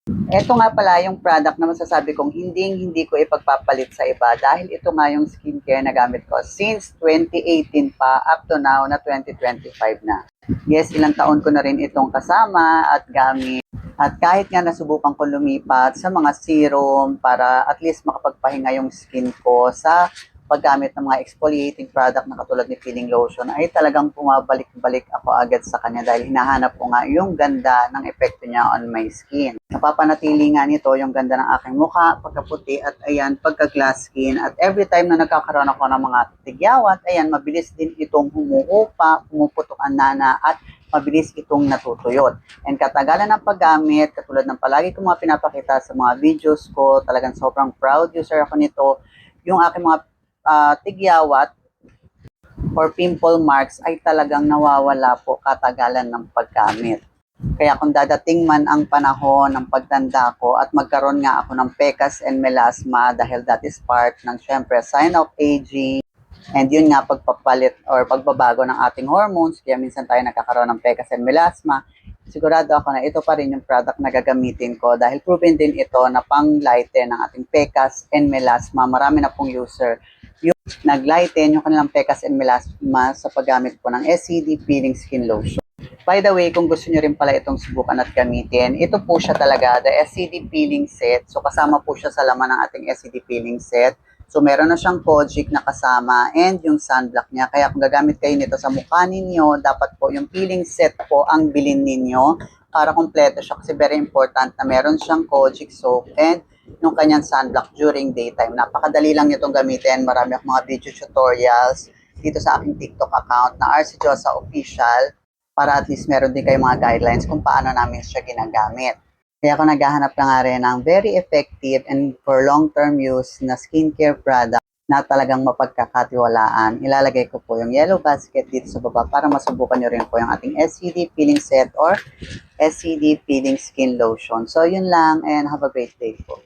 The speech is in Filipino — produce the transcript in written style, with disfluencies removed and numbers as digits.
Ito nga pala yung product na masasabi kong hindi ko ipagpapalit sa iba dahil ito nga yung skincare na gamit ko since 2018 pa up to now na 2025 na. Yes, ilang taon ko na rin itong kasama at gamit. At kahit nga nasubukan ko lumipat sa mga serum para at least makapagpahinga yung skin ko sa paggamit ng mga exfoliating product na katulad ni Peeling Lotion, ay talagang pumabalik-balik ako agad sa kanya dahil hinahanap ko nga yung ganda ng epekto niya on my skin. Napapanatili nga nito yung ganda ng aking mukha, pagkaputi at ayan, pagka-glass skin. At every time na nagkakaroon ako ng mga tigyawat, ayan, mabilis din itong humuhupa, pumuputok ang nana at mabilis itong natutuyot. And katagalan ng paggamit, katulad ng palagi ko mga pinapakita sa mga videos ko, talagang sobrang proud user ako nito. Yung aking mga tigyawat or pimple marks ay talagang nawawala po katagalan ng paggamit. Kaya kung dadating man ang panahon ng pagtanda ko at magkaroon nga ako ng pecas and melasma dahil that is part ng syempre sign of aging and yun nga pagpapalit or pagbabago ng ating hormones kaya minsan tayo nagkakaroon ng pecas and melasma, sigurado ako na ito pa rin yung product na gagamitin ko dahil proven din ito na pang-lighten ng ating pecas and melasma. Marami na pong user yung nag-lighten yung kanilang pecas and melasma sa paggamit po ng SCD Peeling Skin Lotion. By the way, kung gusto nyo rin pala itong subukan at gamitin, ito po siya talaga, the SCD Peeling Set. So kasama po siya sa laman ng ating SCD Peeling Set. So meron na siyang Kojic na kasama and yung sunblock niya. Kaya kung gagamit kayo nito sa mukha ninyo, dapat po yung peeling set po ang bilhin ninyo para kompleto siya. Kasi very important na meron siyang Kojic soap and yung kanyang sunblock during daytime. Napakadali lang itong gamitin. Marami akong mga video tutorials dito sa aking TikTok account na RC Josa Official para at least meron din kayong mga guidelines kung paano namin siya ginagamit. Kaya ako naghahanap na nga rin ng very effective and for long-term use na skincare product na talagang mapagkakatiwalaan. Ilalagay ko po yung yellow basket dito sa baba para masubukan nyo rin po yung ating SCD Peeling Set or SCD Peeling Skin Lotion. So yun lang and have a great day po.